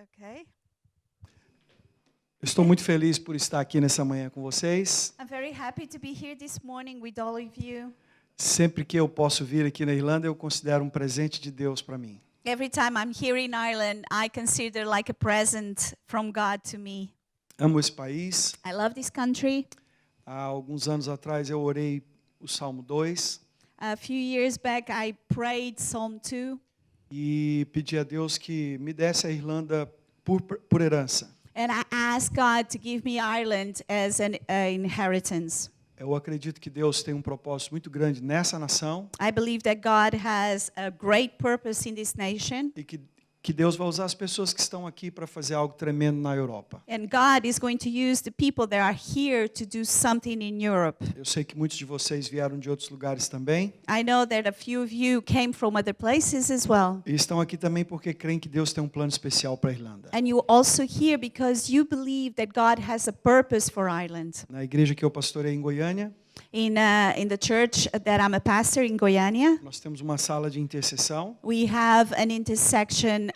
Okay. Estou muito feliz por estar aqui nessa manhã com vocês. I'm very happy to be here this morning with all of you. Sempre que eu posso vir aqui na Irlanda, eu considero um presente de Deus para mim. Every time I'm here in Ireland, I consider like a present from God to me. Amo esse país. I love this country. Há alguns anos atrás eu orei o Salmo 2 A few years back, I prayed Psalm 2, e pedi a Deus que me desse a Irlanda por herança. and I asked God to give me Ireland as an inheritance. Eu acredito que Deus tem um propósito muito grande nessa nação I believe that God has a great purpose in this nation, e que Deus vai usar as pessoas que estão aqui para fazer algo tremendo na Europa. and God is going to use the people that are here to do something in Europe. Eu sei que muitos de vocês vieram de outros lugares também I know that a few of you came from other places as well. e estão aqui também porque creem que Deus tem um plano especial para a Irlanda. And you also here because you believe that God has a purpose for Ireland. Na igreja que eu pastorei em Goiânia, In the church that I'm a pastor in Goiânia, nós temos uma sala de intercessão we have an intersection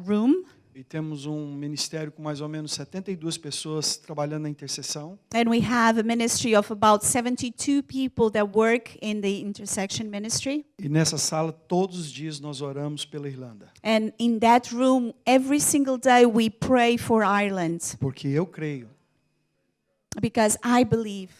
room, e temos um ministério com mais ou menos 72 pessoas trabalhando na intercessão. and we have a ministry of about 72 people that work in the intersection ministry. E nessa sala, todos os dias, nós oramos pela Irlanda. And in that room, every single day we pray for Ireland Porque eu creio. because I believe,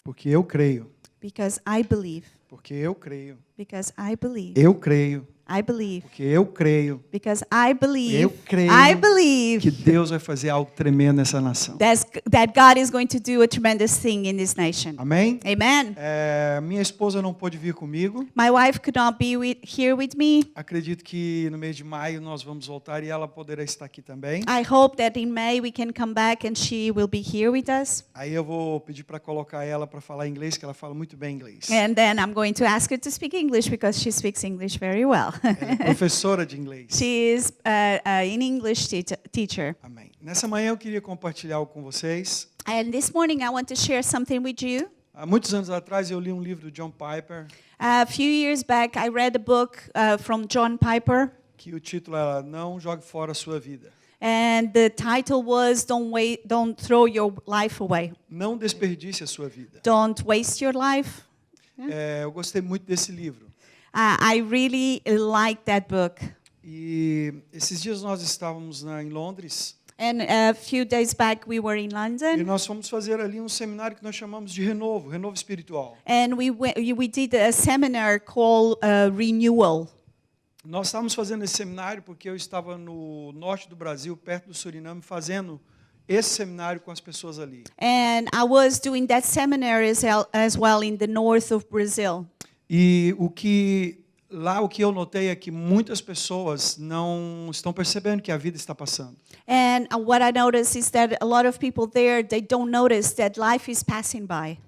Porque eu creio. because I believe, Porque eu creio. because I believe, Eu creio. I believe, Porque eu creio because I believe, Eu creio I believe que Deus vai fazer algo tremendo nessa nação. that God is going to do a tremendous thing in this nation. Amém? Amen. Minha esposa não pôde vir comigo. My wife could not be here with me. Acredito que no mês de maio nós vamos voltar e ela poderá estar aqui também. I hope that in May we can come back and she will be here with us. Aí eu vou pedir para colocar ela para falar inglês, que ela fala muito bem inglês. And then I'm going to ask her to speak English because she speaks English very well. Ela é professora de inglês. She is an English teacher. Amém. Nessa manhã eu queria compartilhar algo com vocês. And this morning I want to share something with you. Há muitos anos atrás eu li um livro do John Piper, A few years back I read a book from John Piper, que o título era Não Jogue Fora a Sua Vida. and the title was Don't Throw Your Life Away. Não desperdice a sua vida. Don't waste your life. Eu gostei muito desse livro. I really like that book. E esses dias nós estávamos em Londres And a few days back we were in e London, nós fomos fazer ali um seminário que nós chamamos de renovo espiritual. and we did a seminar called Renewal. Nós estávamos fazendo esse seminário porque eu estava no norte do Brasil, perto do Suriname, fazendo esse seminário com as pessoas ali. And I was doing that seminar as well in the north of Brazil. E o que eu notei é que muitas pessoas não estão percebendo que a vida está passando. And what I noticed is that a lot of people there, they don't notice that life is passing by.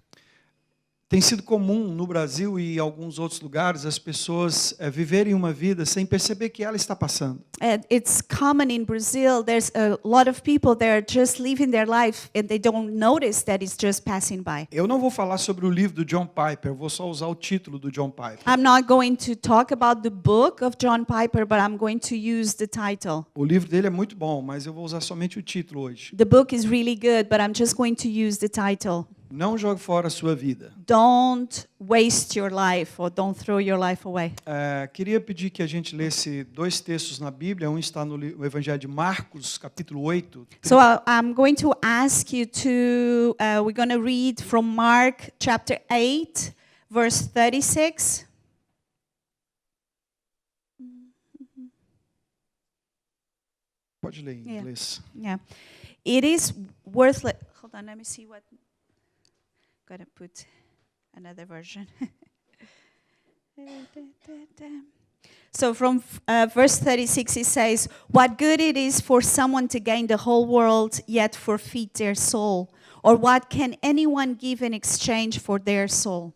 Tem sido comum no Brasil e em alguns outros lugares as pessoas viverem uma vida sem perceber que ela está passando. And it's common in Brazil. There's a lot of people that are just living their life and they don't notice that it's just passing by. Eu não vou falar sobre o livro do John Piper, eu vou só usar o título do John Piper. I'm not going to talk about the book of John Piper, but I'm going to use the title. O livro dele é muito bom, mas eu vou usar somente o título hoje. The book is really good, but I'm just going to use the title. Não jogue fora a sua vida. Don't waste your life or don't throw your life away. Queria pedir que a gente lesse dois textos na Bíblia. Um está no Evangelho de Marcos, capítulo 8. So I'm going to ask you to, we're going to read from Mark chapter 8, verse 36. Pode ler em inglês. Yeah. It is worthless. Hold on, let me see what. Gotta put another version. So from verse 36 it says, "What good it is for someone to gain the whole world yet forfeit their soul? Or what can anyone give in exchange for their soul?"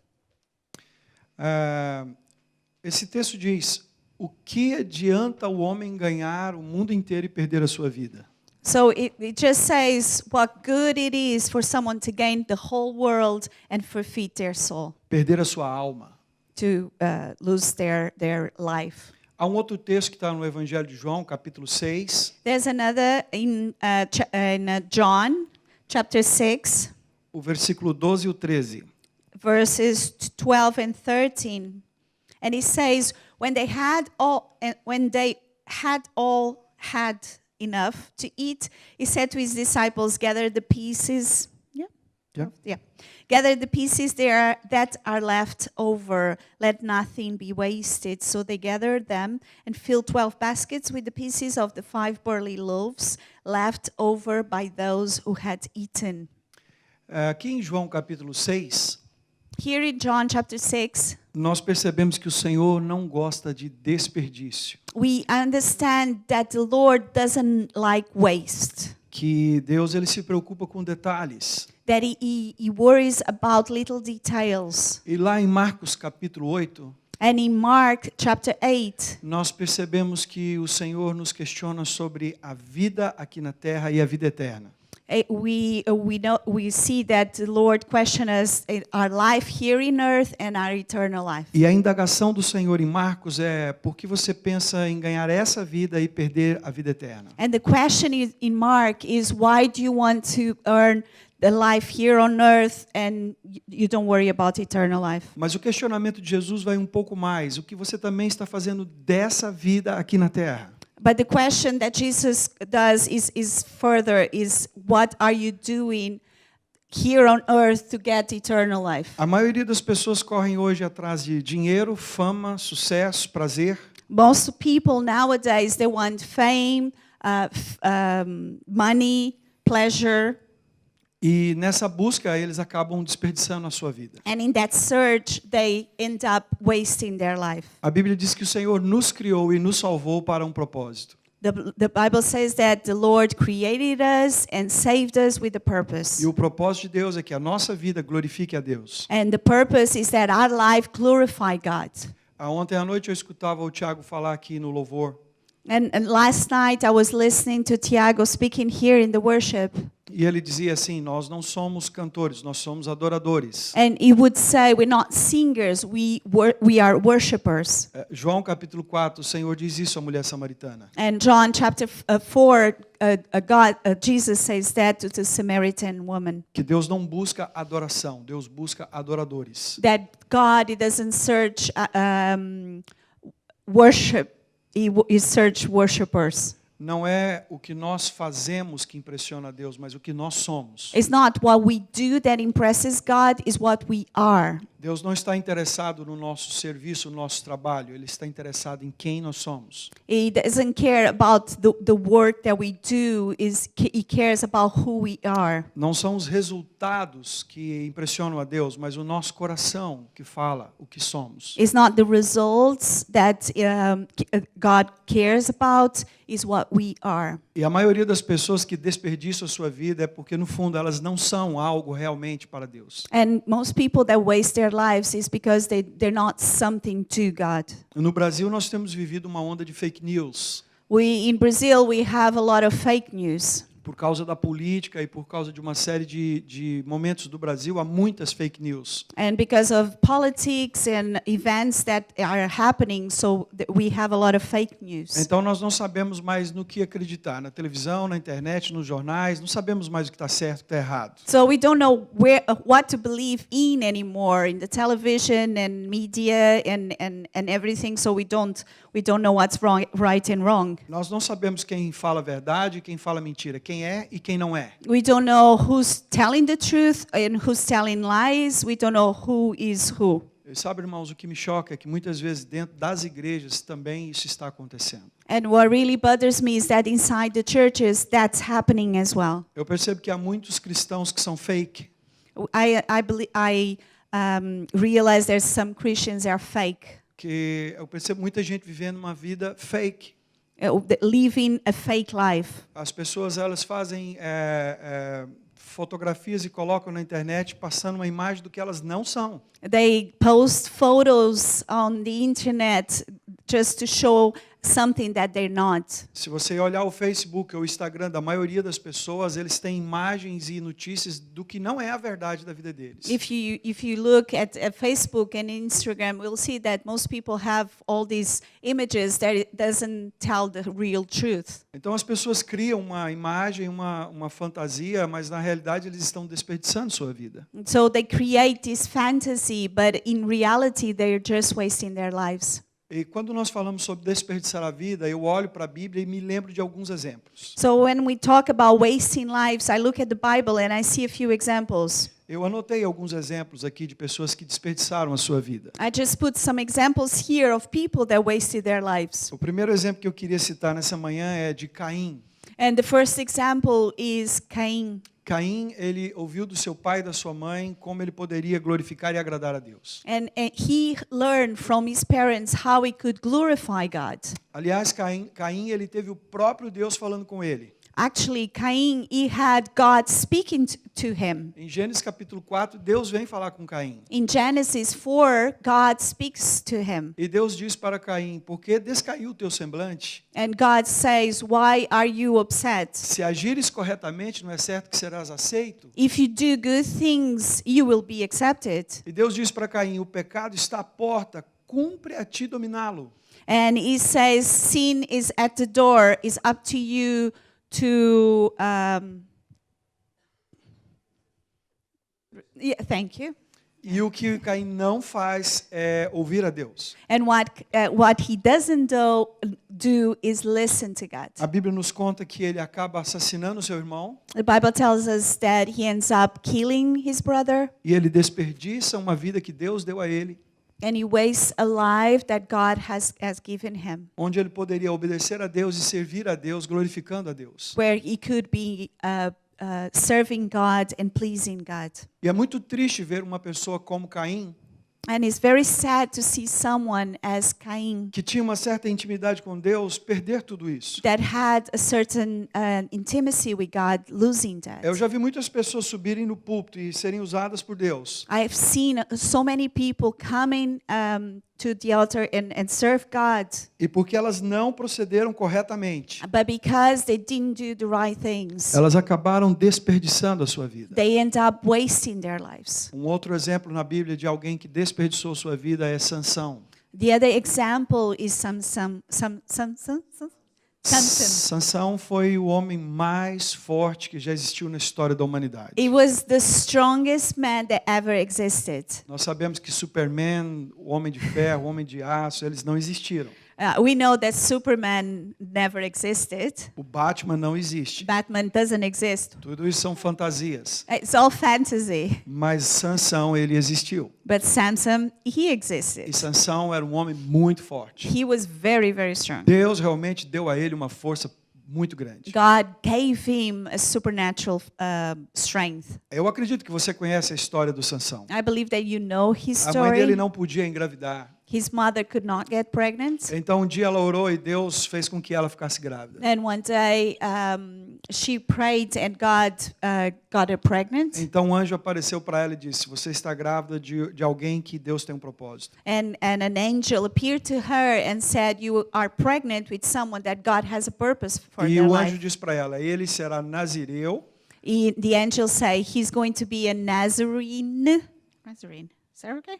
Esse texto diz: o que adianta o homem ganhar o mundo inteiro e perder a sua vida? So it just says what good it is for someone to gain the whole world and forfeit their soul, Perder a sua alma. to lose their life. Há um outro texto que está no Evangelho de João, capítulo 6, There's another in John chapter 6, o versículo 12 e o 13. verses 12 and 13. And it says, when they had all had enough to eat, he said to his disciples, gather the pieces. Yeah. Gather the pieces that are left over. Let nothing be wasted. So they gathered them and filled 12 baskets with the pieces of the 5 barley loaves left over by those who had eaten. Aqui em João capítulo 6, Here in John chapter 6, nós percebemos que o Senhor não gosta de desperdício. we understand that the Lord doesn't like waste. Que Deus ele se preocupa com detalhes. That he worries about little details. E lá em Marcos capítulo 8, And in Mark chapter 8, nós percebemos que o Senhor nos questiona sobre a vida aqui na terra e a vida eterna. we see that the Lord questions us our life here in earth and our eternal life. E a indagação do Senhor em Marcos é: por que você pensa em ganhar essa vida e perder a vida eterna? And the question in Mark is, why do you want to earn the life here on earth and you don't worry about eternal life? Mas o questionamento de Jesus vai um pouco mais: o que você também está fazendo dessa vida aqui na terra? But the question that Jesus does is further, is what are you doing here on earth to get eternal life? A maioria das pessoas correm hoje atrás de dinheiro, fama, sucesso, prazer. Most people nowadays, they want fame, money, pleasure. E nessa busca eles acabam desperdiçando a sua vida. And in that search, they end up wasting their life. A Bíblia diz que o Senhor nos criou e nos salvou para um propósito. The Bible says that the Lord created us and saved us with a purpose. E o propósito de Deus é que a nossa vida glorifique a Deus. And the purpose is that our life glorify God. Ontem à noite eu escutava o Tiago falar aqui no louvor. And last night I was listening to Tiago speaking here in the worship. E ele dizia assim: nós não somos cantores, nós somos adoradores. And he would say, we're not singers, we are worshipers. João capítulo 4, o Senhor diz isso à mulher samaritana. And John chapter 4, Jesus says that to the Samaritan woman. Que Deus não busca adoração, Deus busca adoradores. That God, he doesn't search worship, he search worshipers. Não é o que nós fazemos que impressiona a Deus, mas o que nós somos. It's not what we do that impresses God, it's what we are. Deus não está interessado no nosso serviço, no nosso trabalho. Ele está interessado em quem nós somos. He doesn't care about the work that we do, he cares about who we are. Não são os resultados que impressionam a Deus, mas o nosso coração que fala o que somos. It's not the results that God cares about, is what we are. E a maioria das pessoas que desperdiçam a sua vida é porque, no fundo, elas não são algo realmente para Deus. And most people that waste their lives is because they're not something to God. No Brasil, nós temos vivido uma onda de fake news. In Brazil, we have a lot of fake news. Por causa da política e por causa de uma série de momentos do Brasil, há muitas fake news. And because of politics and events that are happening, so we have a lot of fake news. Então nós não sabemos mais no que acreditar, na televisão, na internet, nos jornais, não sabemos mais o que está certo e o que está errado. So we don't know what to believe in anymore in the television and media and everything. So we don't know what's wrong, right and wrong. Nós não sabemos quem fala a verdade e quem fala mentira, quem é e quem não é. We don't know who's telling the truth and who's telling lies. We don't know who is who. E sabe, irmãos, o que me choca é que muitas vezes dentro das igrejas também isso está acontecendo. And what really bothers me is that inside the churches that's happening as well. Eu percebo que há muitos cristãos que são fake. I realize there's some Christians that are fake. Que eu percebo muita gente vivendo uma vida fake. Living a fake life. As pessoas elas fazem fotografias e colocam na internet passando uma imagem do que elas não são. They post photos on the internet just to show something that they're not. Se você olhar o Facebook ou o Instagram da maioria das pessoas, eles têm imagens e notícias do que não é a verdade da vida deles. If you look at Facebook and Instagram, we'll see that most people have all these images that it doesn't tell the real truth. Então as pessoas criam uma imagem, uma fantasia, mas na realidade eles estão desperdiçando sua vida. So they create this fantasy, but in reality they're just wasting their lives. E quando nós falamos sobre desperdiçar a vida, eu olho para a Bíblia e me lembro de alguns exemplos. So when we talk about wasting lives, I look at the Bible and I see a few examples. Eu anotei alguns exemplos aqui de pessoas que desperdiçaram a sua vida. I just put some examples here of people that wasted their lives. O primeiro exemplo que eu queria citar nessa manhã é de Caim. And the first example is Cain. Caim, ele ouviu do seu pai e da sua mãe como ele poderia glorificar e agradar a Deus. And he learned from his parents how he could glorify God. Aliás, Caim ele teve o próprio Deus falando com ele. Actually, Cain, he had God speaking to him. Em Gênesis capítulo 4, Deus vem falar com Caim. In Genesis 4, God speaks to him. E Deus diz para Caim: por que descaiu o teu semblante? And God says, "Why are you upset? Se agires corretamente, não é certo que serás aceito? If you do good things, you will be accepted." E Deus diz para Caim: o pecado está à porta, cumpre a ti dominá-lo. And he says, "Sin is at the door. It's up to you to thank you." E o que Caim não faz é ouvir a Deus. And what he doesn't do is listen to God. A Bíblia nos conta que ele acaba assassinando seu irmão The Bible tells us that he ends up killing his brother, e ele desperdiça uma vida que Deus deu a ele, and he wastes a life that God has given him, onde ele poderia obedecer a Deus e servir a Deus, glorificando a Deus. where he could be serving God and pleasing God. E é muito triste ver uma pessoa como Caim, And it's very sad to see someone as Cain que tinha uma certa intimidade com Deus, perder tudo isso. that had a certain intimacy with God, losing that. Eu já vi muitas pessoas subirem no púlpito e serem usadas por Deus. I've seen so many people coming to the altar and serve God, E porque elas não procederam corretamente, but because they didn't do the right things, elas acabaram desperdiçando a sua vida. they end up wasting their lives. Um outro exemplo na Bíblia de alguém que desperdiçou sua vida é Sansão. The other example is Samson. Sansão foi o homem mais forte que já existiu na história da humanidade. He was the strongest man that ever existed. Nós sabemos que Superman, o Homem de Ferro, o Homem de Aço, eles não existiram. We know that Superman never existed. O Batman não existe. Batman doesn't exist. Tudo isso são fantasias. It's all fantasy. Mas Sansão, ele existiu. But Samson, he E existed. Sansão era um homem muito forte. He was very, very strong. Deus realmente deu a ele uma força muito grande. God gave him a supernatural strength. Eu acredito que você conhece a história do Sansão. I believe that you know his A mãe dele story. não podia engravidar. His mother could not get pregnant. Então um dia ela orou e Deus fez com que ela ficasse grávida. And one day she prayed and God got her pregnant. Então um anjo apareceu para ela e disse: você está grávida de alguém que Deus tem um propósito. And an angel appeared to her and said, "You are pregnant with someone that God has a purpose for E their o anjo life." disse para ela: ele será nazireu. The angel say he's going to be a Nazarene. Nazarene. Is that okay?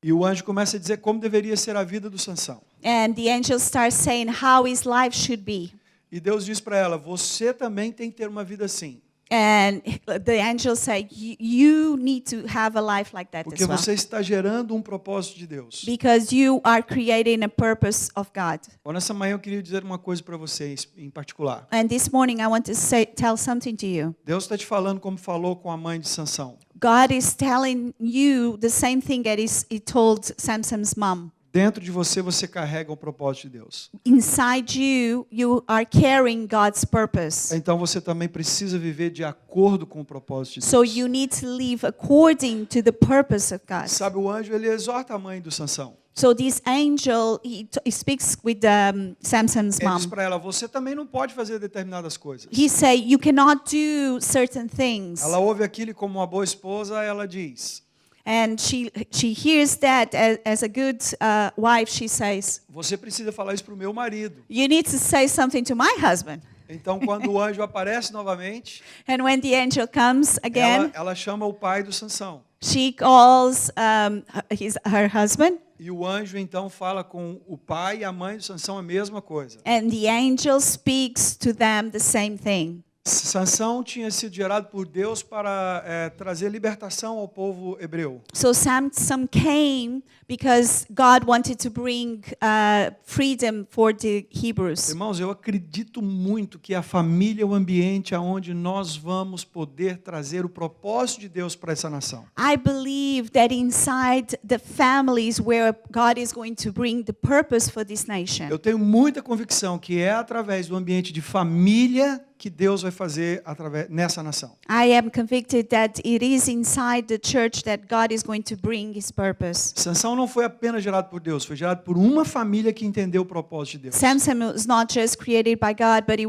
E o anjo começa a dizer como deveria ser a vida do Sansão. And the angel starts saying how his life should be. E Deus diz para ela: você também tem que ter uma vida assim. And the angel said, you need to have a life like that Porque as well. você está gerando um propósito de Deus. Because you are creating a purpose of God. Bom, nessa manhã eu queria dizer uma coisa para vocês em particular. And this morning I want to tell something to you. Deus está te falando como falou com a mãe de Sansão. God is telling you the same thing that he told Samson's mom. Dentro de você, você carrega o propósito de Deus. Inside you, you are carrying God's purpose. Então você também precisa viver de acordo com o propósito de Deus. So you need to live according to the purpose of God. Sabe, o anjo ele exorta a mãe do Sansão. So this angel, he speaks with Samson's Ele diz mom. para ela: você também não pode fazer determinadas coisas. He say, you cannot do certain things. Ela ouve aquilo e como uma boa esposa, ela diz: And she hears that as a good wife, she says, você precisa falar isso para o meu marido. you need to say something to my husband. Então, quando o anjo aparece novamente, And when the angel comes again, ela chama o pai do Sansão. she calls her husband, E o anjo então fala com o pai e a mãe do Sansão a mesma coisa. and the angel speaks to them the same thing. Sansão tinha sido gerado por Deus para trazer libertação ao povo hebreu. So Samson came because God wanted to bring freedom for the Hebrews. Irmãos, eu acredito muito que a família é o ambiente aonde nós vamos poder trazer o propósito de Deus para essa nação. I believe that inside the families where God is going to bring the purpose for this nation. Eu tenho muita convicção que é através do ambiente de família que Deus vai fazer nessa nação. I am convicted that it is inside the church that God is going to bring his purpose. Sansão não foi apenas gerado por Deus, foi gerado por uma família que entendeu o propósito de Deus. Samson was not just created by God, but it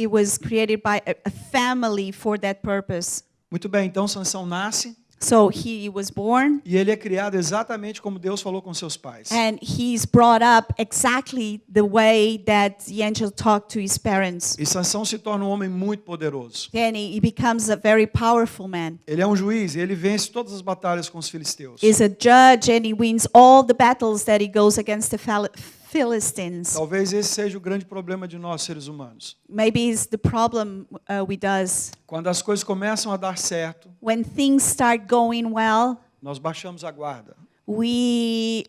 was created by a family for that purpose. Muito bem, então Sansão nasce So he was born e ele é criado exatamente como Deus falou com seus pais. and he's brought up exactly the way that the angel talked to his parents. E Sansão se torna um homem muito poderoso. Then he becomes a very powerful man. Ele é um juiz e ele vence todas as batalhas com os filisteus. He's a judge and he wins all the battles that he goes against the Philistines. Talvez esse seja o grande problema de nós, seres humanos. Maybe it's the problem with us. Quando as coisas começam a dar certo, When things start going well, nós baixamos a guarda. we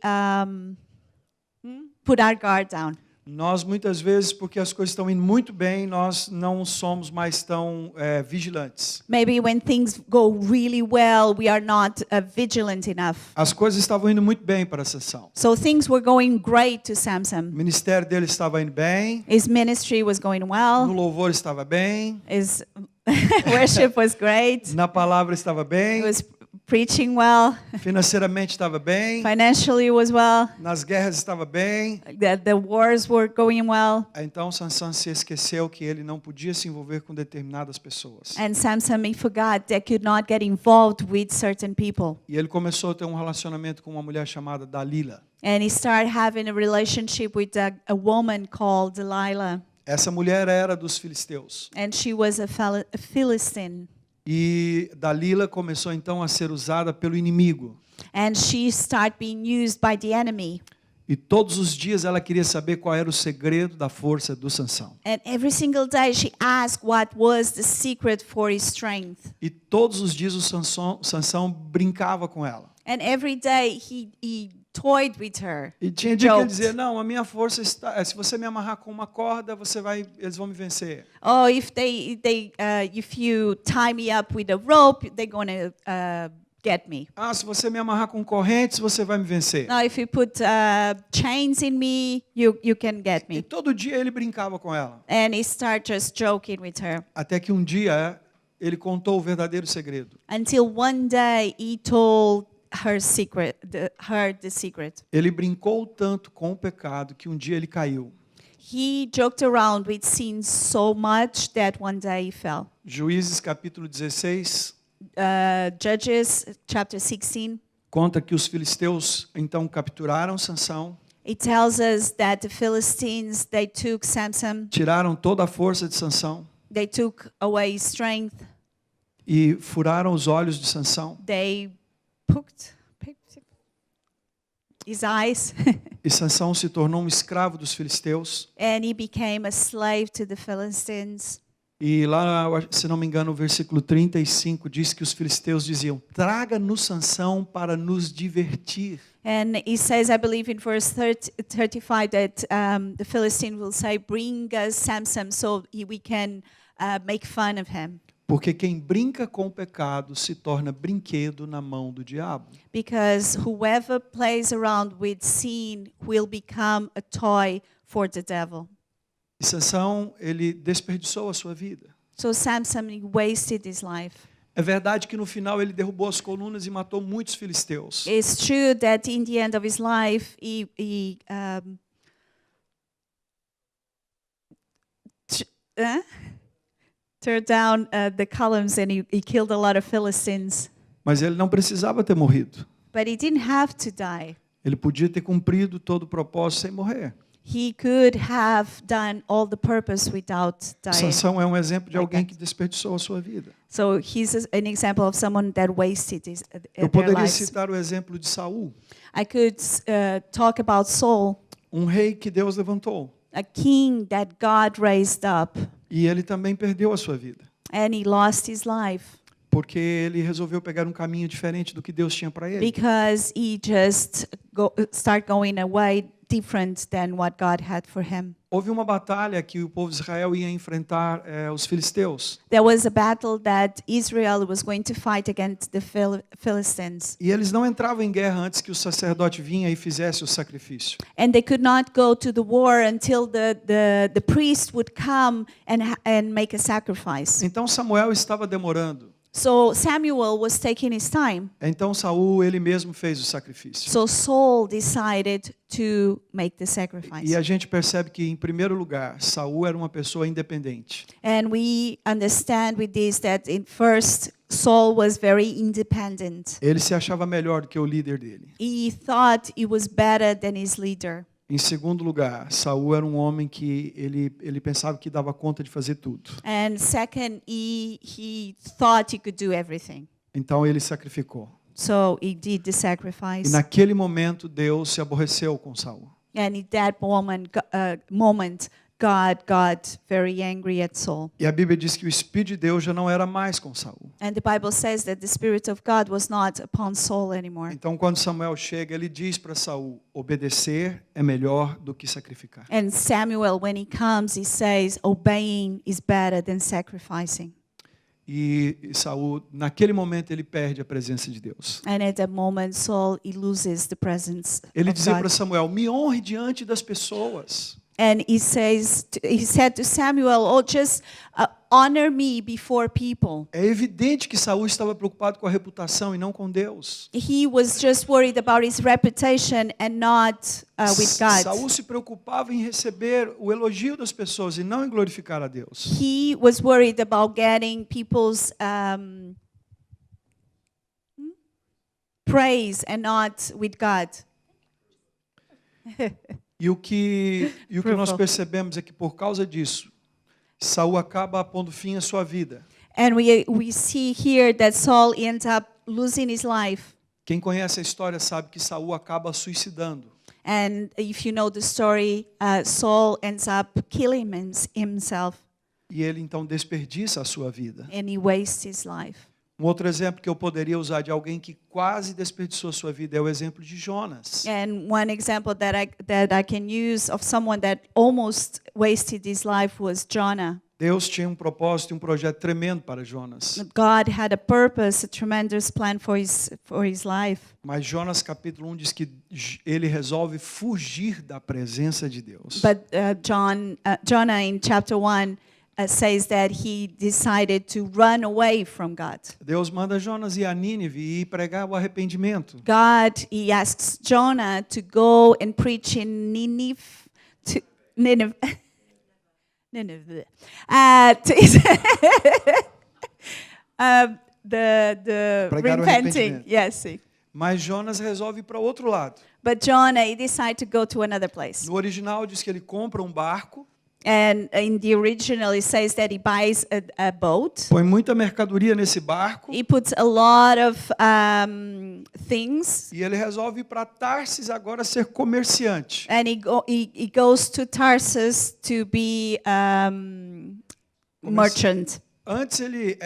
put our guard down. Nós, muitas vezes, porque as coisas estão indo muito bem, nós não somos mais tão vigilantes. Maybe when things go really well, we are not vigilant enough. As coisas estavam indo muito bem para Sansão. So things were going great to O Samson. ministério dele estava indo bem, His ministry was going no well. louvor estava bem, His worship was great. na palavra estava He bem, was preaching well. financeiramente estava bem, Financially was well. nas guerras estava bem. The wars were going well. Então Sansão se esqueceu que ele não podia se envolver com determinadas pessoas. And Samson he forgot that could not get involved with certain people. E ele começou a ter um relacionamento com uma mulher chamada Dalila. And he started having a relationship with a woman called Delilah. Essa mulher era dos filisteus. And she was a Philistine. E Dalila começou então a ser usada pelo inimigo. And she started being used by the enemy. E todos os dias ela queria saber qual era o segredo da força do Sansão. And every single day she asked what was the secret for his strength. E todos os dias o Sansão brincava com ela. And every day he toyed with her. E tinha dia que ele Joked. dizia: "Não, a minha força está, se você me amarrar com uma corda, eles vão me vencer." Oh, if you tie me up with a rope, they're gonna get me. "Ah, se você me amarrar com correntes, você vai me vencer." Now, if you put chains in me, you can get E me. todo dia ele brincava com ela. And he started just joking with her. Até que um dia ele contou o verdadeiro segredo. Until one day he told her the secret. Ele brincou tanto com o pecado que um dia ele caiu. He joked around with sin so much that one day he fell. Juízes capítulo 16 Judges chapter 16. conta que os filisteus então capturaram Sansão, It tells us that the Philistines, they took Samson, tiraram toda a força de Sansão they took away his strength, e furaram os olhos de Sansão. they picked his eyes, E Sansão se tornou um escravo dos filisteus. and he became a slave to the Philistines. E lá, se não me engano, o versículo 35 diz que os filisteus diziam: "Traga-nos Sansão para nos divertir." And he says, I believe in verse 35, that the Philistine will say, bring us Samson so we can make fun of him. Porque quem brinca com o pecado se torna brinquedo na mão do diabo. Because whoever plays around with sin will become a toy for the devil. E Sansão, ele desperdiçou a sua vida. So Samson he wasted his life. É verdade que no final ele derrubou as colunas e matou muitos filisteus. It's true that in the end of his life, he tore down the columns and he killed a lot of Philistines. Mas ele não precisava ter morrido. but he didn't have to die. Ele podia ter cumprido todo o propósito sem morrer. He could have done all the purpose without dying. Sansão é um exemplo de Like alguém that. que desperdiçou a sua vida. So he's an example of someone that wasted Eu their poderia lives. citar o exemplo de Saul, I could talk about Saul, um rei que Deus levantou. a king that God raised up, E ele também perdeu a sua vida, and he lost his life porque ele resolveu pegar um caminho diferente do que Deus tinha para ele. because he just start going away different than what God had for him. Houve uma batalha que o povo de Israel ia enfrentar os filisteus. There was a battle that Israel was going to fight against the Philistines, E eles não entravam em guerra antes que o sacerdote vinha e fizesse o sacrifício. and they could not go to the war until the priest would come and make a sacrifice. Então Samuel estava demorando. So Samuel was taking his time. Então Saul ele mesmo fez o sacrifício. So Saul decided to make the sacrifice. E a gente percebe que em primeiro lugar Saul era uma pessoa independente. And we understand with this that in first Saul was very independent. Ele se achava melhor do que o líder dele. He thought he was better than his leader. Em segundo lugar, Saul era um homem que ele pensava que dava conta de fazer tudo. And second, he thought he could do everything. Então ele sacrificou. So he did the E sacrifice. naquele momento Deus se aborreceu com Saul. And in that moment, God got very angry at Saul. E a Bíblia diz que o Espírito de Deus já não era mais com Saul. And the Bible says that the Spirit of God was not upon Saul anymore. Então quando Samuel chega, ele diz para Saul: obedecer é melhor do que sacrificar. And Samuel, when he comes, he says, obeying is better than sacrificing. E Saul, naquele momento, ele perde a presença de Deus. And at that moment, Saul, he loses the presence Ele of dizia God. para Samuel: me honre diante das pessoas. And he said to Samuel, oh, just honor me before people. É evidente que Saul estava preocupado com a reputação e não com Deus. He was just worried about his reputation and not with God. Saul se preocupava em receber o elogio das pessoas e não em glorificar a Deus. He was worried about getting people's praise and not with God. E o que nós Approval. percebemos é que por causa disso, Saul acaba pondo fim à sua vida. And we see here that Saul ends up losing his life. Quem conhece a história sabe que Saul acaba suicidando. And if you know the story, Saul ends up killing himself, E ele então desperdiça a sua vida. and he wastes his life. Um outro exemplo que eu poderia usar de alguém que quase desperdiçou a sua vida é o exemplo de Jonas. And one example that I can use of someone that almost wasted his life was Jonah. Deus tinha um propósito e um projeto tremendo para Jonas. God had a purpose, a tremendous plan for his life. Mas Jonas capítulo 1 diz que ele resolve fugir da presença de Deus. But Jonah in chapter 1 says that he decided to run away from God. Deus manda Jonas ir a Nínive e pregar o arrependimento. God, he asks Jonah to go and preach in Nineveh. The Pregar o repenting, arrependimento. yes. Mas Jonas resolve ir para outro lado. But Jonah, he decided to go to another place. No original diz que ele compra um barco, And in the original, it says that he buys a boat. põe muita mercadoria nesse barco He puts a lot of things, e ele resolve ir para Tarsis agora ser comerciante. and he goes to Tarsus to be merchant. Antes ele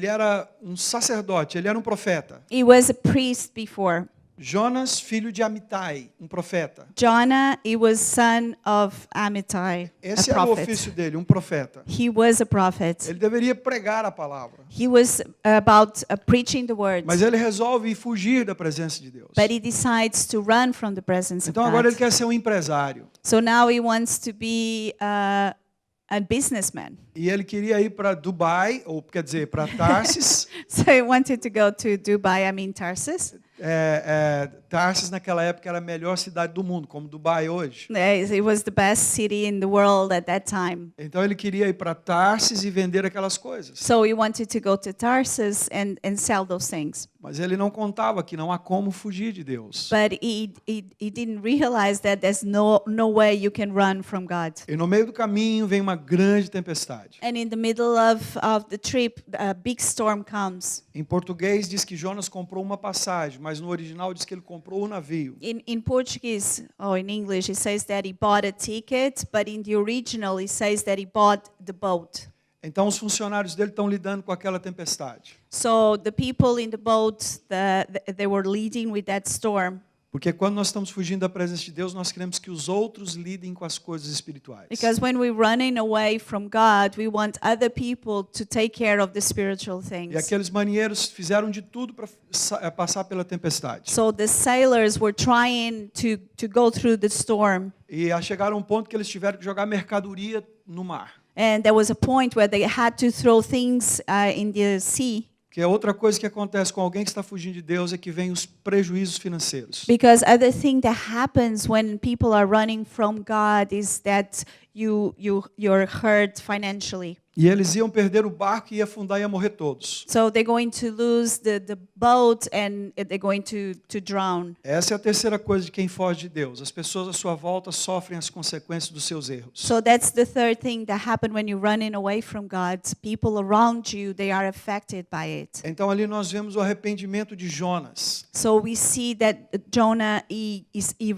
era um sacerdote, ele era um profeta. He was a priest before. Jonas, filho de Amitai, um profeta. Jonah, he was son of Amittai, Esse a era o prophet. ofício dele, um profeta. He was a prophet. Ele deveria pregar a palavra. He was about preaching the word. Mas ele resolve fugir da presença de Deus. But he decides to run from the presence Então of agora ele God. quer ser um empresário. So now he wants to be a businessman. E ele queria ir para Dubai, ou quer dizer, para Tarsis, So he wanted to go to Dubai, Tarsus, Tarsis naquela época era a melhor cidade do mundo, como Dubai hoje. It was the best city in the world at that time. Então ele queria ir para Tarsis e vender aquelas coisas. So he wanted to go to Tarsus and sell those things. Mas ele não contava que não há como fugir de Deus. But he didn't realize that there's no way you can run from God. E no meio do caminho vem uma grande tempestade. And in the middle of the trip, a big storm comes. Em português diz que Jonas comprou uma passagem, mas no original diz que ele comprou o navio. In Portuguese, or in English, it says that he bought a ticket, but in the original, it says that he bought the boat. Então os funcionários dele estão lidando com aquela tempestade. So the people in the boat, they were leading with that storm. Porque quando nós estamos fugindo da presença de Deus, nós queremos que os outros lidem com as coisas espirituais. Because when we're running away from God, we want other people to take care of the spiritual E things. aqueles marinheiros fizeram de tudo para passar pela tempestade. So the sailors were trying to go through the storm. E chegaram a um ponto que eles tiveram que jogar mercadoria no mar. And there was a point where they had to throw things in the sea. Que é outra coisa que acontece com alguém que está fugindo de Deus é que vem os prejuízos financeiros. Because other thing that happens when people are running from God is that you're hurt financially. E eles iam perder o barco e ia afundar e ia morrer todos. So they're going to lose the boat and they're going to drown. Essa é a terceira coisa de quem foge de Deus. As pessoas à sua volta sofrem as consequências dos seus erros. So that's the third thing that happened when you're running away from God. People around you, they are affected by it. Então ali nós vemos o arrependimento de Jonas. So we see that Jonah, he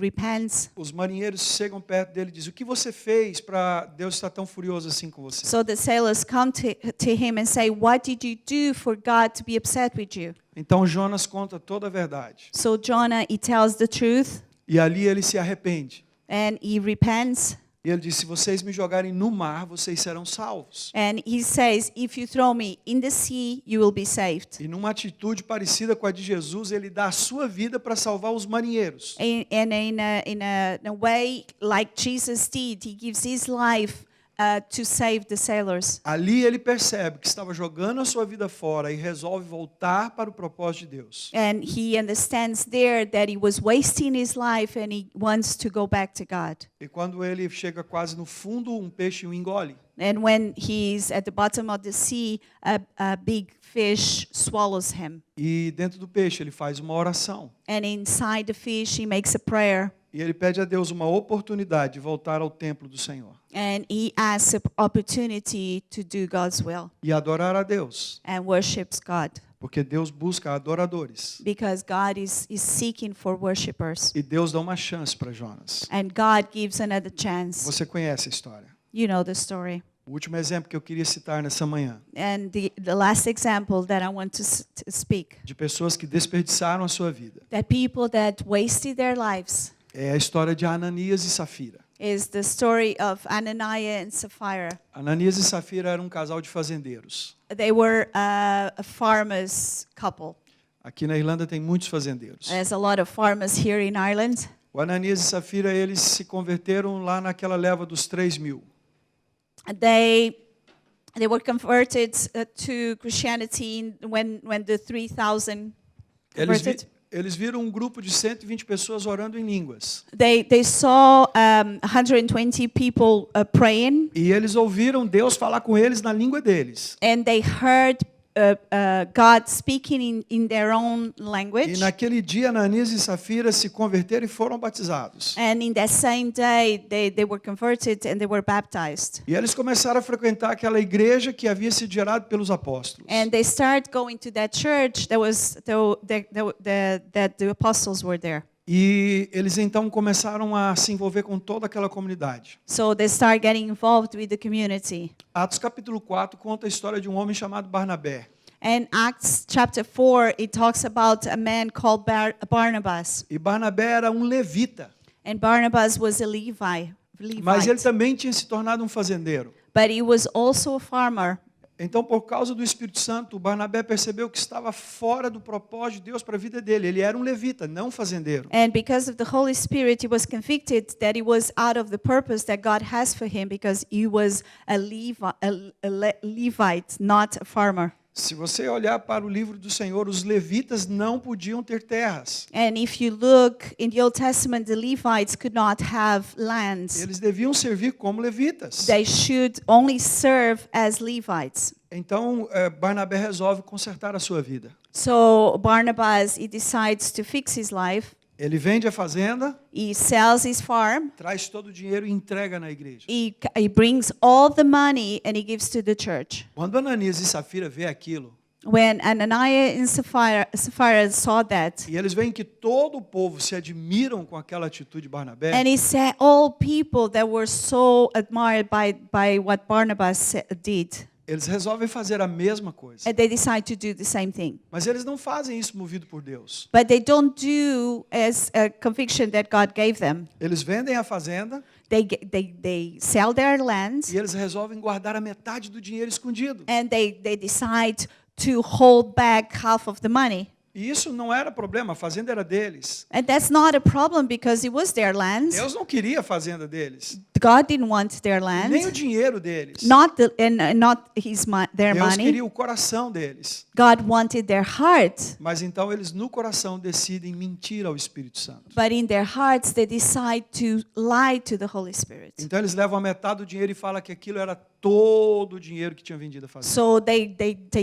repents. Os marinheiros chegam perto dele e dizem: "O que você fez para Deus estar tão furioso assim com você?" So the sailors come to him and say, "What did you do for God to be upset with you?" Então Jonas conta toda a verdade. So Jonah, he tells the truth E ali ele se arrepende. and he repents. E ele diz: "Se vocês me jogarem no mar, vocês serão salvos." And he says, "If you throw me in the sea, you will be saved." E numa atitude parecida com a de Jesus, ele dá a sua vida para salvar os marinheiros. And in a way like Jesus did, he gives his life to save the sailors. Ali ele percebe que estava jogando a sua vida fora e resolve voltar para o propósito de Deus. And he understands there that he was wasting his life and he wants to go back to God. E quando ele chega quase no fundo, um peixe o engole. And when he's at the bottom of the sea, a big fish swallows him. E dentro do peixe ele faz uma oração. And inside the fish, he makes a prayer. E ele pede a Deus uma oportunidade de voltar ao templo do Senhor. And he asks an opportunity to do God's will E adorar a Deus. and worships God. Porque Deus busca adoradores. Because God is seeking for worshipers. E Deus dá uma chance para Jonas. And God gives another chance. Você conhece a história. You know the story. O último exemplo que eu queria citar nessa manhã, And the last example that I want to speak, de pessoas que desperdiçaram a sua vida, that people that wasted their lives, é a história de Ananias e Safira. is the story of Ananias and Sapphira. Ananias e Safira eram um casal de fazendeiros. They were a farmers couple. Aqui na Irlanda tem muitos fazendeiros. There's a lot of farmers here in Ireland. O Ananias e Safira, eles se converteram lá naquela leva dos 3.000. They were converted to Christianity when the 3,000 converted. Eles viram um grupo de 120 pessoas orando em línguas. They saw 120 people praying, E eles ouviram Deus falar com eles na língua deles. and they heard God speaking in their own language. E naquele dia, Ananias e Safira se converteram e foram batizados. And in that same day, they were converted and they were baptized. E eles começaram a frequentar aquela igreja que havia sido gerada pelos apóstolos. And they started going to that church that the apostles were there. E eles então começaram a se envolver com toda aquela comunidade. So they start getting involved with the community. Atos capítulo 4 conta a história de um homem chamado Barnabé. And Acts chapter 4, it talks about a man called Barnabas. E Barnabé era um levita, And Barnabas was a Levite. mas ele também tinha se tornado um fazendeiro. But he was also a farmer. Então, por causa do Espírito Santo, Barnabé percebeu que estava fora do propósito de Deus para a vida dele. Ele era um levita, não um fazendeiro. And because of the Holy Spirit, he was convicted that he was out of the purpose that God has for him because he was a Levite, not a farmer. Se você olhar para o livro do Senhor, os levitas não podiam ter terras. And if you look in the Old Testament, the Levites could not have lands. Eles deviam servir como levitas. They should only serve as Levites. Então, Barnabé resolve consertar a sua vida. So Barnabas, he decides to fix his life. Ele vende a fazenda, He sells his farm. traz todo o dinheiro e entrega na igreja. He brings all the money and he gives to the church. Quando Ananias e Safira vê aquilo, When Ananias and Sapphira saw that, e eles veem que todo o povo se admiram com aquela atitude de Barnabé, and he said all people that were so admired by what Barnabas did, eles resolvem fazer a mesma coisa. and they decide to do the same thing. Mas eles não fazem isso movido por Deus. But they don't do as a conviction that God gave them. Eles vendem a fazenda They sell their lands, e eles resolvem guardar a metade do dinheiro escondido. and they decide to hold back half of the money. E isso não era problema, a fazenda era deles. And that's not a problem because it was their land. Deus não queria a fazenda deles, God didn't want their nem o land, dinheiro deles. not their Deus money. queria o coração deles. God wanted their heart. Mas então eles no coração decidem mentir ao Espírito Santo. But in their hearts, they decide to lie to the Holy Spirit. Então eles levam a metade do dinheiro e falam que aquilo era todo o dinheiro que tinha vendido a fazenda. So they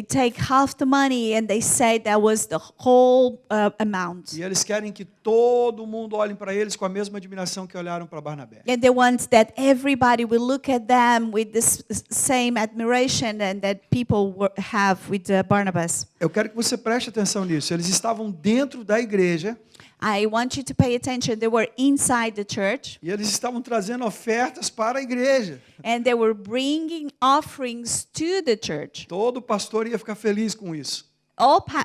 take half the money and they say that was the whole amount. E eles querem que todo mundo olhe para eles com a mesma admiração que olharam para Barnabé. And they want that everybody will look at them with this same admiration and that people have with Barnabas. Eu quero que você preste atenção nisso. Eles estavam dentro da igreja I want you to pay attention. They were inside the church e eles estavam trazendo ofertas para a igreja. and they were bringing offerings to the church. Todo pastor ia ficar feliz com isso.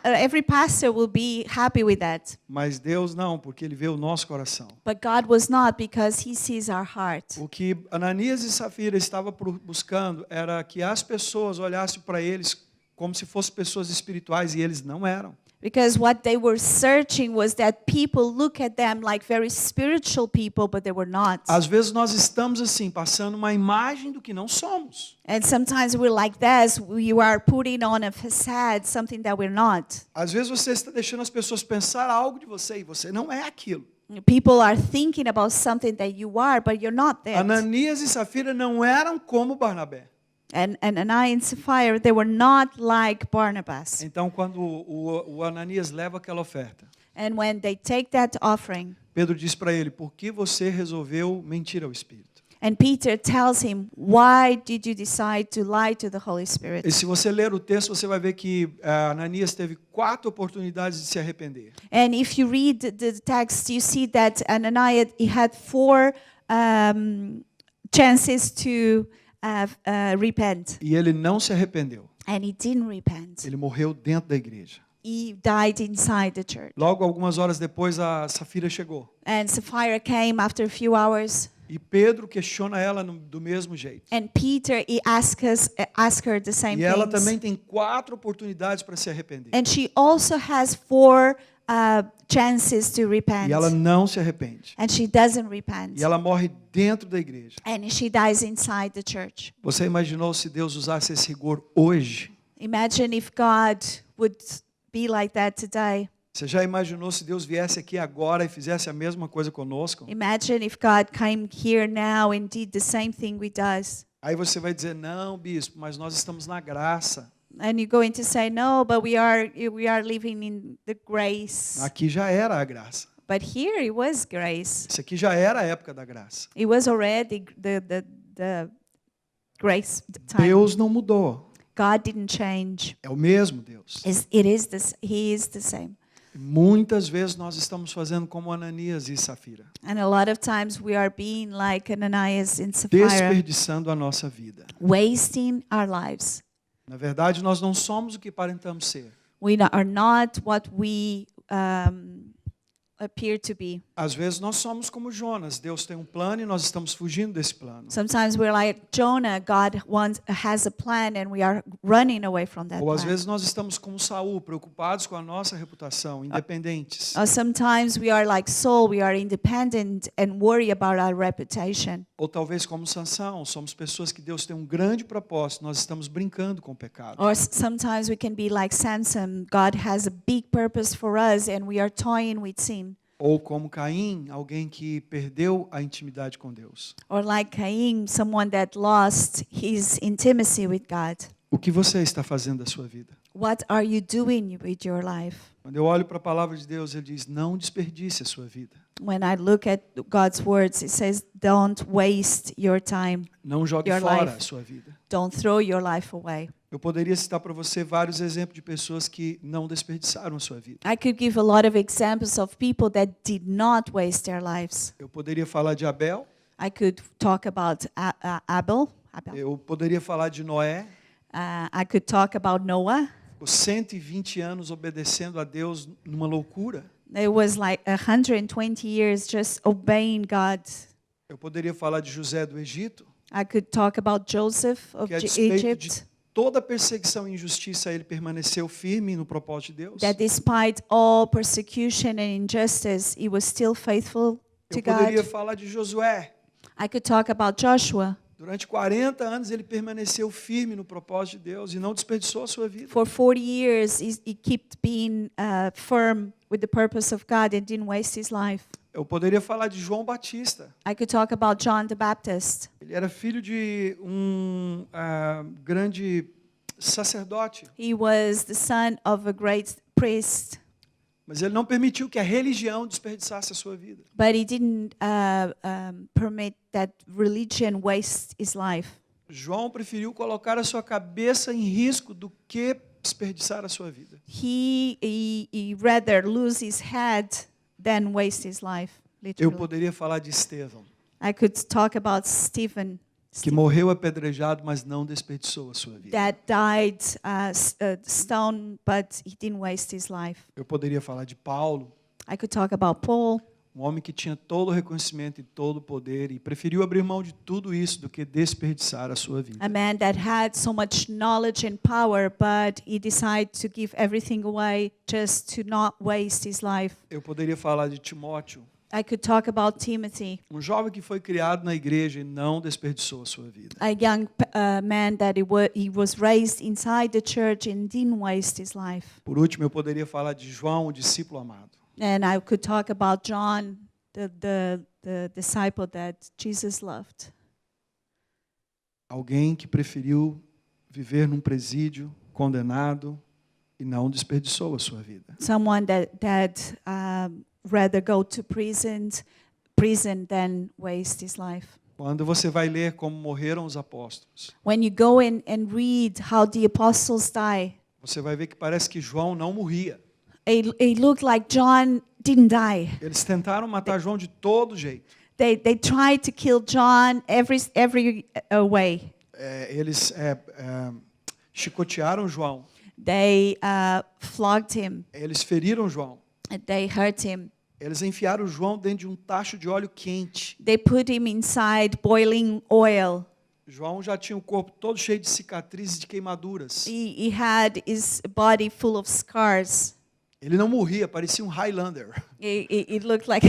Every pastor will be happy with that. Mas Deus não, porque Ele vê o nosso coração. But God was not, because He sees our heart. O que Ananias e Safira estavam buscando era que as pessoas olhassem para eles como se fossem pessoas espirituais, e eles não eram. Because what they were searching was that people look at them like very spiritual people, but they were not. Às vezes nós estamos assim, passando uma imagem do que não somos. And sometimes we're like this. You are putting on a facade, something that we're not. Às vezes você está deixando as pessoas pensar algo de você e você não é aquilo. People are thinking about something that you are, but you're not that. Ananias e Safira não eram como Barnabé. And Ananias and Sapphira, they were not like Barnabas. Então, quando o Ananias leva aquela oferta, And when they take that offering, Pedro diz para ele: por que você resolveu mentir ao Espírito? and Peter tells him, why did you decide to lie to the Holy Spirit? E se você ler o texto, você vai ver que Ananias teve 4 oportunidades de se arrepender. And if you read the text, you see that Ananias, he had 4 chances to repent. E ele não se arrependeu. And he didn't repent. Ele morreu dentro da igreja. He died inside the church. Logo, algumas horas depois, a Safira chegou. And Sapphira came after a few hours. E Pedro questiona ela do mesmo jeito. And Peter, he asked her the same E ela things. também tem 4 oportunidades para se arrepender. And she also has 4 chances to repent. E ela não se arrepende. And she doesn't repent. E ela morre dentro da igreja. And she dies inside the church. Você imaginou se Deus usasse esse rigor hoje? Imagine if God would be like that today. Você já imaginou se Deus viesse aqui agora e fizesse a mesma coisa conosco? Imagine if God came here now and did the same thing with us. Aí você vai dizer: não, bispo, mas nós estamos na graça. And you're going to say, no, but we are living in the grace. Aqui já era a graça. But here it was grace. Isso aqui já era a época da graça. It was already the grace time. Deus não mudou. God didn't change. É o mesmo Deus. He is the same. Muitas vezes nós estamos fazendo como Ananias e Safira, And a lot of times we are being like Ananias and Sapphira, desperdiçando a nossa vida. wasting our lives. Na verdade, nós não somos o que aparentamos ser. We are not what we appear to be. Às vezes nós somos como Jonas. Deus tem um plano e nós estamos fugindo desse plano. Sometimes we're like Jonah. God has a plan and we are running away from that Ou às plan. vezes nós estamos como Saul, preocupados com a nossa reputação, independentes. Or sometimes we are like Saul. We are independent and worry about our reputation. Ou talvez como Sansão, somos pessoas que Deus tem um grande propósito, nós estamos brincando com o pecado. Or sometimes we can be like Samson. God has a big purpose for us and we are toying with sin. Ou como Caim, alguém que perdeu a intimidade com Deus. Or like Cain, someone that lost his intimacy with God. O que você está fazendo da sua vida? What are you doing with your life? Quando eu olho para a palavra de Deus, ele diz, não desperdice a sua vida. When I look at God's words, it says, don't waste your time. Não jogue Your fora life. a sua vida. Don't throw your life away. Eu poderia citar para você vários exemplos de pessoas que não desperdiçaram a sua vida. I could give a lot of examples of people that did not waste their lives. Eu poderia falar de Abel, I could talk about Abel. eu poderia falar de Noé, I could talk about Noah. os 120 anos obedecendo a Deus numa loucura. It was like 120 years just obeying God. Eu poderia falar de José do Egito, I could talk about Joseph of que a despeito Egypt, de toda perseguição e injustiça, ele permaneceu firme no propósito de Deus. that despite all persecution and injustice, he was still faithful to Eu poderia God. falar de Josué. I could talk about Joshua. Durante 40 anos ele permaneceu firme no propósito de Deus e não desperdiçou a sua vida. For 40 years, he kept being firm with the purpose of God and didn't waste his life. Eu poderia falar de João Batista. I could talk about John the Baptist. Ele era filho de um grande sacerdote, He was the son of a great priest, mas ele não permitiu que a religião desperdiçasse a sua vida. but he didn't permit that religion waste his life. João preferiu colocar a sua cabeça em risco do que desperdiçar a sua vida. He rather lose his head than waste his life, Eu literally. poderia falar de Estevão, I could talk about Stephen que morreu apedrejado, mas não desperdiçou a sua vida. that died stoned, but he didn't waste his life. Eu poderia falar de Paulo, I could talk about Paul, um homem que tinha todo o reconhecimento e todo o poder e preferiu abrir mão de tudo isso do que desperdiçar a sua vida. a man that had so much knowledge and power, but he decided to give everything away just to not waste his life. Eu poderia falar de Timóteo, I could talk about Timothy, um jovem que foi criado na igreja e não desperdiçou a sua vida. a young man that he was raised inside the church and didn't waste his life. Por último, eu poderia falar de João, o discípulo amado. And I could talk about John, the disciple that Jesus loved. Alguém que preferiu viver num presídio, condenado, e não desperdiçou a sua vida. Someone that rather go to prison than waste his life. Quando você vai ler como morreram os apóstolos, When you go in and read how the apostles die, você vai ver que parece que João não morria. it looked like John didn't die. Eles tentaram matar João de todo jeito. They tried to kill John every way. Eles chicotearam João. They flogged him. Eles feriram João. They hurt him. Eles enfiaram João dentro de um tacho de óleo quente. They put him inside boiling oil. João já tinha o corpo todo cheio de cicatrizes, de queimaduras. He had his body full of scars. Ele não morria, parecia um Highlander. It looked like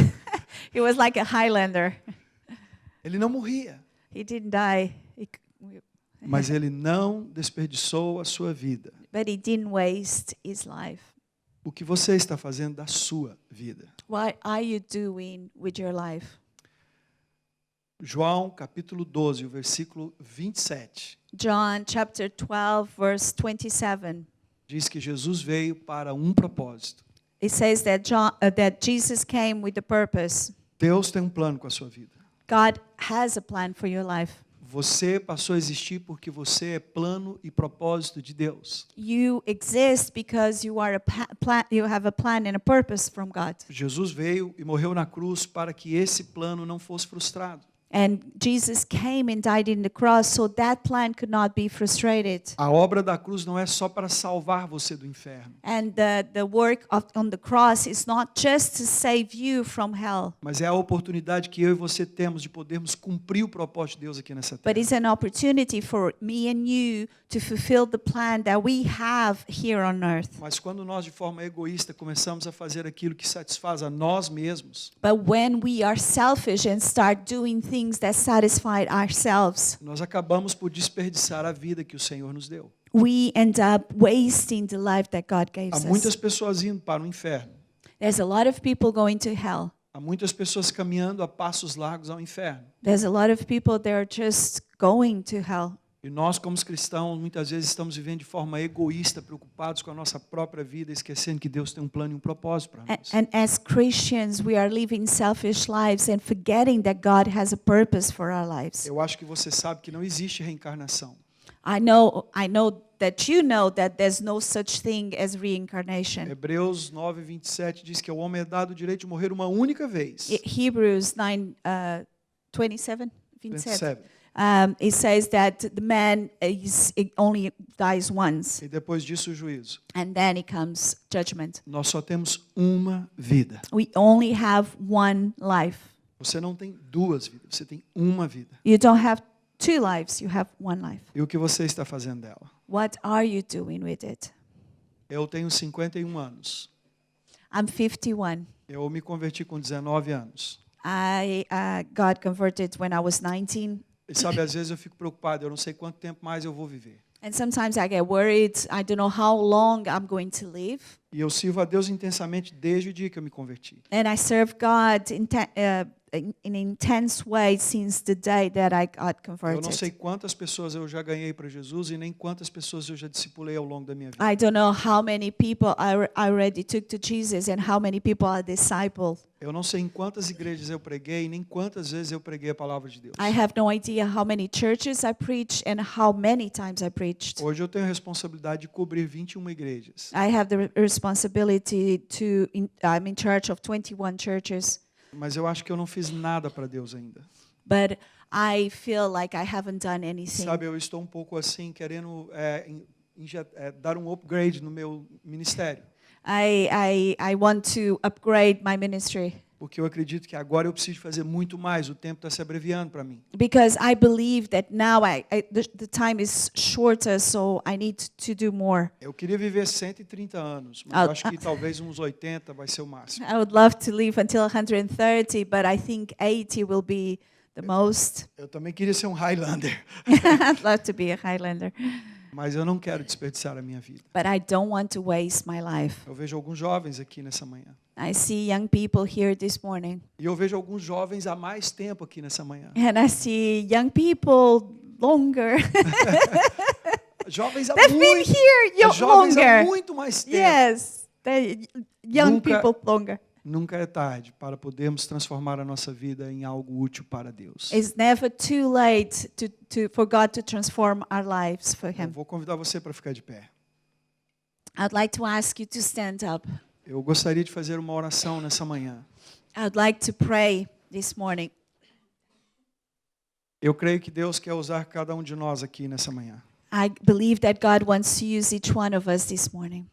he was like a Highlander. Ele não morria, He didn't die, mas ele não desperdiçou a sua vida. but he didn't waste his life. O que você está fazendo da sua vida? What are you doing with your life? João, capítulo 12, o versículo 27, John chapter 12, verse 27. diz que Jesus veio para um propósito. It says that that Jesus came with a purpose. Deus tem um plano com a sua vida. God has a plan for your life. Você passou a existir porque você é plano e propósito de Deus. You exist because you are you have a plan and a purpose from God. Jesus veio e morreu na cruz para que esse plano não fosse frustrado. And Jesus came and died in the cross so that plan could not be frustrated. A obra da cruz não é só para salvar você do inferno, And the work on the cross is not just to save you from hell, mas é a oportunidade que eu e você temos de podermos cumprir o propósito de Deus aqui nessa but terra. it's an opportunity for me and you to fulfill the plan that we have here on earth. Mas quando nós, de forma egoísta, começamos a fazer aquilo que satisfaz a nós mesmos, But when we are selfish and start doing things things that satisfy ourselves, nós acabamos por desperdiçar a vida que o Senhor nos deu. we end up wasting the life that God gave Há muitas us. pessoas indo para o inferno. There's a lot of people going to hell. Há muitas pessoas caminhando a passos largos ao inferno. There's a lot of people that are just going to hell. E nós, como cristãos, muitas vezes estamos vivendo de forma egoísta, preocupados com a nossa própria vida, esquecendo que Deus tem um plano e um propósito para nós. And as Christians, we are living selfish lives and forgetting that God has a purpose for our lives. Eu acho que você sabe que não existe reencarnação. I know that you know that there's no such thing as reincarnation. Hebreus 9:27 diz que ao homem é dado o direito de morrer uma única vez. Hebrews 9, 27, 27. 27. It says that the man only dies once, E depois disso o juízo. and then it comes judgment. Nós só temos uma vida. We only have one life. Você não tem duas vidas, você tem uma vida. You don't have two lives, you have one life. E o que você está fazendo dela? What are you doing with it? Eu tenho 51 anos. I'm 51. Eu me converti com 19 anos. I got converted when I was 19. E sabe, às vezes eu fico preocupado, eu não sei quanto tempo mais eu vou viver. And sometimes I get worried. I don't know how long I'm going to live. E eu sirvo a Deus intensamente desde o dia que eu me converti. And I serve God in an intense way since the day that I got Eu não sei converted. quantas pessoas eu já ganhei para Jesus e nem quantas pessoas eu já discipulei ao longo da minha vida. I don't know how many people I already took to Jesus and how many people I discipled. Eu não sei em quantas igrejas eu preguei, nem quantas vezes eu preguei a palavra de Deus. I have no idea how many churches I preached and how many times I preached. Hoje eu tenho a responsabilidade de cobrir 21 igrejas. I have the responsibility I'm in charge of 21 churches, Mas eu acho que eu não fiz nada para Deus ainda. but I feel like I haven't done anything. Sabe, eu estou um pouco assim, querendo dar um upgrade no meu ministério. I want to upgrade my ministry Porque eu acredito que agora eu preciso fazer muito mais. O tempo está se abreviando para mim. because I believe that now the time is shorter, so I need to do more. Eu queria viver 130 anos, mas eu acho que talvez uns 80 vai ser o máximo. I would love to live until 130, but I think 80 will be the most. Eu também queria ser um Highlander, I'd love to be a Highlander, mas eu não quero desperdiçar a minha vida. but I don't want to waste my life. Eu vejo alguns jovens aqui nessa manhã. I see young people here this morning, E eu vejo alguns jovens há mais tempo aqui nessa manhã. and I see young people longer. Jovens há They've been muito, here jovens há longer. muito mais tempo. Yes, the young Nunca- people longer. Nunca é tarde para podermos transformar a nossa vida em algo útil para Deus. It's never too late for God to transform our lives for Eu Him. vou convidar você para ficar de pé. I'd like to ask you to stand up. Eu gostaria de fazer uma oração nessa manhã. I'd like to pray this morning. Eu creio que Deus quer usar cada um de nós aqui nessa manhã. I believe that God wants to use each one of us this morning.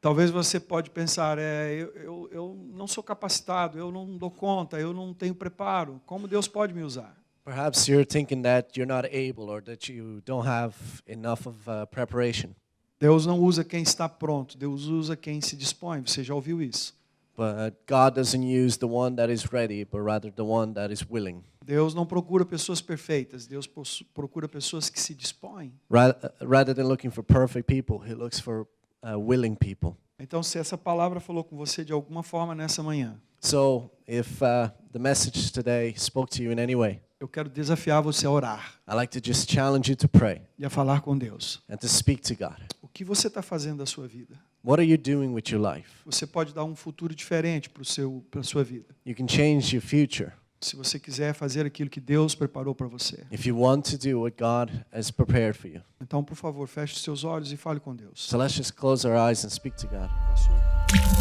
Talvez você pode pensar, eu não sou capacitado, eu não dou conta, eu não tenho preparo. Como Deus pode me usar? Perhaps you're thinking that you're not able or that you don't have enough of preparation. Deus não usa quem está pronto, Deus usa quem se dispõe. Você já ouviu isso? But God doesn't use the one that is ready, but rather the one that is willing. Deus não procura pessoas perfeitas, Deus procura pessoas que se dispõem. Rather than looking for perfect people, He looks for willing people. Então, se essa palavra falou com você de alguma forma nessa manhã, So, if the message today spoke to you in any way, eu quero desafiar você a orar I'd like to just challenge you to pray e a falar com Deus. and to speak to God. O que você está fazendo da sua vida? What are you doing with your life? Você pode dar um futuro diferente para a sua vida. You can change your future Se você quiser fazer aquilo que Deus preparou para você. if you want to do what God has prepared for you. Então, por favor, feche os seus olhos e fale com Deus. So let's just close our eyes and speak to God. Pastor.